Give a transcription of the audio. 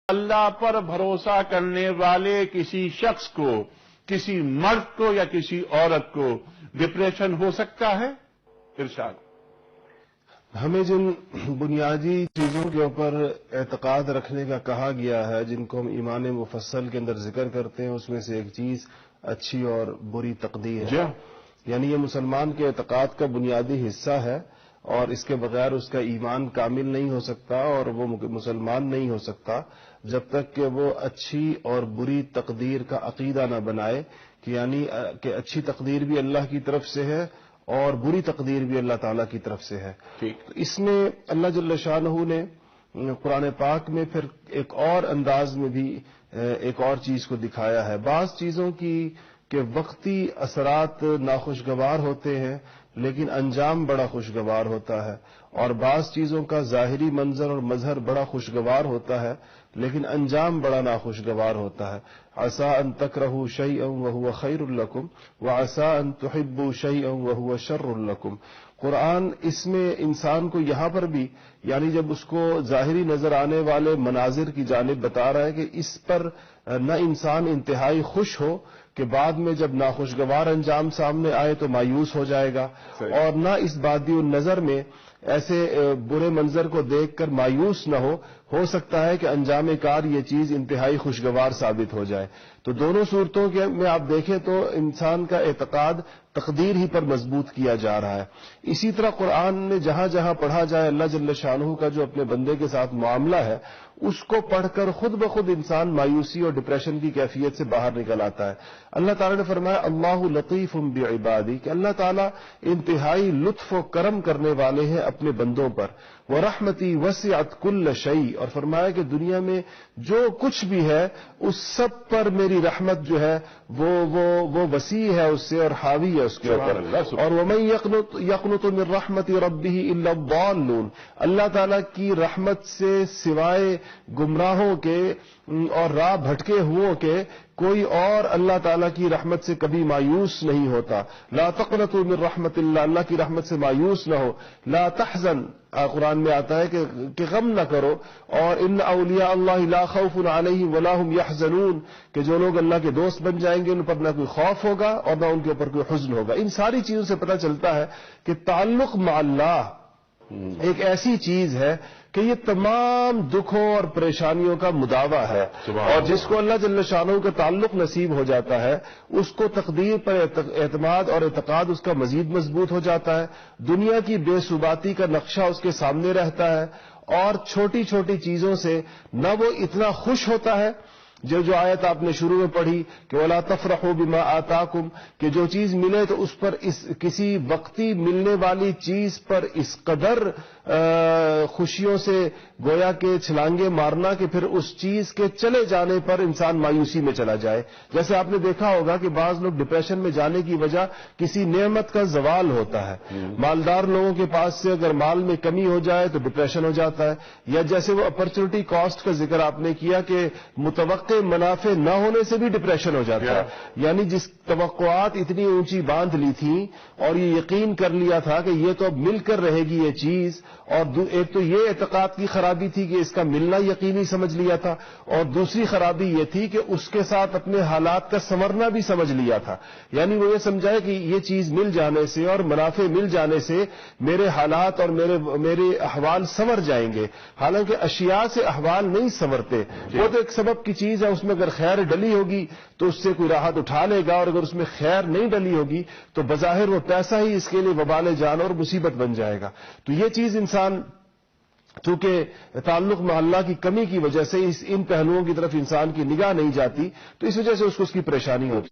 اللہ پر بھروسہ کرنے والے کسی شخص کو، کسی مرد کو یا کسی عورت کو ڈپریشن ہو سکتا ہے؟ ارشاد۔ ہمیں جن بنیادی چیزوں کے اوپر اعتقاد رکھنے کا کہا گیا ہے، جن کو ہم ایمان مفصل کے اندر ذکر کرتے ہیں، اس میں سے ایک چیز اچھی اور بری تقدیر ہے۔ یعنی یہ مسلمان کے اعتقاد کا بنیادی حصہ ہے، اور اس کے بغیر اس کا ایمان کامل نہیں ہو سکتا اور وہ مسلمان نہیں ہو سکتا جب تک کہ وہ اچھی اور بری تقدیر کا عقیدہ نہ بنائے، کہ یعنی کہ اچھی تقدیر بھی اللہ کی طرف سے ہے اور بری تقدیر بھی اللہ تعالیٰ کی طرف سے ہے۔ اس میں اللہ جل شانہ نے قرآن پاک میں پھر ایک اور انداز میں بھی ایک اور چیز کو دکھایا ہے۔ بعض چیزوں کی کہ وقتی اثرات ناخوشگوار ہوتے ہیں لیکن انجام بڑا خوشگوار ہوتا ہے، اور بعض چیزوں کا ظاہری منظر اور مظہر بڑا خوشگوار ہوتا ہے لیکن انجام بڑا ناخوشگوار ہوتا ہے۔ عسیٰ ان تکرہوا شیئا وہو خیر لکم وعسیٰ ان تحبوا شیئا وہو شر لکم۔ قرآن اس میں انسان کو یہاں پر بھی، یعنی جب اس کو ظاہری نظر آنے والے مناظر کی جانب بتا رہا ہے کہ اس پر نہ انسان انتہائی خوش ہو کہ بعد میں جب ناخوشگوار انجام سامنے آئے تو مایوس ہو جائے گا، اور نہ اس بادی النظر میں ایسے برے منظر کو دیکھ کر مایوس نہ ہو سکتا ہے کہ انجام کار یہ چیز انتہائی خوشگوار ثابت ہو جائے۔ تو دونوں صورتوں کے میں آپ دیکھیں تو انسان کا اعتقاد تقدیر ہی پر مضبوط کیا جا رہا ہے۔ اسی طرح قرآن نے جہاں جہاں پڑھا جائے اللہ جل شانہ کا جو اپنے بندے کے ساتھ معاملہ ہے، اس کو پڑھ کر خود بخود انسان مایوسی اور ڈپریشن کی کیفیت سے باہر نکل آتا ہے۔ اللہ تعالیٰ نے فرمایا اللہ لطیف بعبادی، کہ اللہ تعالیٰ انتہائی لطف و کرم کرنے والے ہیں اپنے بندوں پر۔ وَرَحْمَتِي وَسِعَتْ كُلَّ شَيْءٍ، اور فرمایا کہ دنیا میں جو کچھ بھی ہے اس سب پر میری رحمت جو ہے وہ وسیع ہے اس سے اور حاوی ہے اس کے اوپر۔ اور وَمَن يَقْنُطُ مِن رَحْمَةِ رَبِّهِ إِلَّا الضَّالُّونَ، اللہ تعالیٰ کی رحمت سے سوائے گمراہوں کے اور راہ بھٹکے ہوئوں کے کوئی اور اللہ تعالیٰ کی رحمت سے کبھی مایوس نہیں ہوتا۔ لا تقنطوا من رحمت اللہ، اللہ کی رحمت سے مایوس نہ ہو۔ لا تحزن، قرآن میں آتا ہے کہ غم نہ کرو، اور ان اولیاء اللہ لا خوف علیہم ولا هم يحزنون، کہ جو لوگ اللہ کے دوست بن جائیں گے ان پر نہ کوئی خوف ہوگا اور نہ ان کے اوپر کوئی حزن ہوگا۔ ان ساری چیزوں سے پتہ چلتا ہے کہ تعلق مع اللہ ایک ایسی چیز ہے کہ یہ تمام دکھوں اور پریشانیوں کا مداوع ہے، اور جس کو اللہ جل شانہ کا تعلق نصیب ہو جاتا ہے اس کو تقدیر پر اعتماد اور اعتقاد اس کا مزید مضبوط ہو جاتا ہے۔ دنیا کی بے ثباتی کا نقشہ اس کے سامنے رہتا ہے، اور چھوٹی چھوٹی چیزوں سے نہ وہ اتنا خوش ہوتا ہے، جو آیت آپ نے شروع میں پڑھی کہ وَلَا تَفْرَحُوا بِمَا آتَاكُمْ، کہ جو چیز ملے تو اس پر کسی وقتی ملنے والی چیز پر اس قدر خوشیوں سے گویا کہ چھلانگے مارنا کہ پھر اس چیز کے چلے جانے پر انسان مایوسی میں چلا جائے۔ جیسے آپ نے دیکھا ہوگا کہ بعض لوگ ڈپریشن میں جانے کی وجہ کسی نعمت کا زوال ہوتا ہے۔ مالدار لوگوں کے پاس سے اگر مال میں کمی ہو جائے تو ڈپریشن ہو جاتا ہے، یا جیسے وہ اپرچونٹی کاسٹ کا ذکر آپ نے کیا کہ متوقع منافع نہ ہونے سے بھی ڈپریشن ہو جاتا ہے۔ یعنی جس توقعات اتنی اونچی باندھ لی تھیں اور یہ یقین کر لیا تھا کہ یہ تو اب مل کر رہے گی یہ چیز، اور ایک تو یہ اعتقاد کی خرابی تھی کہ اس کا ملنا یقینی سمجھ لیا تھا، اور دوسری خرابی یہ تھی کہ اس کے ساتھ اپنے حالات کا سنورنا بھی سمجھ لیا تھا۔ یعنی وہ یہ سمجھائے کہ یہ چیز مل جانے سے اور منافع مل جانے سے میرے حالات اور میرے احوال سنور جائیں گے، حالانکہ اشیاء سے احوال نہیں سنورتے۔ وہ تو ایک سبب کی چیز ہے، اس میں اگر خیر ڈلی ہوگی تو اس سے کوئی راحت اٹھا لے گا، اور اگر اس میں خیر نہیں ڈلی ہوگی تو بظاہر وہ پیسہ ہی اس کے لیے وبال جان اور مصیبت بن جائے گا۔ تو یہ چیز انسان چونکہ تعلق مع اللہ کی کمی کی وجہ سے ان پہلوؤں کی طرف انسان کی نگاہ نہیں جاتی، تو اس وجہ سے اس کو اس کی پریشانی ہوتی۔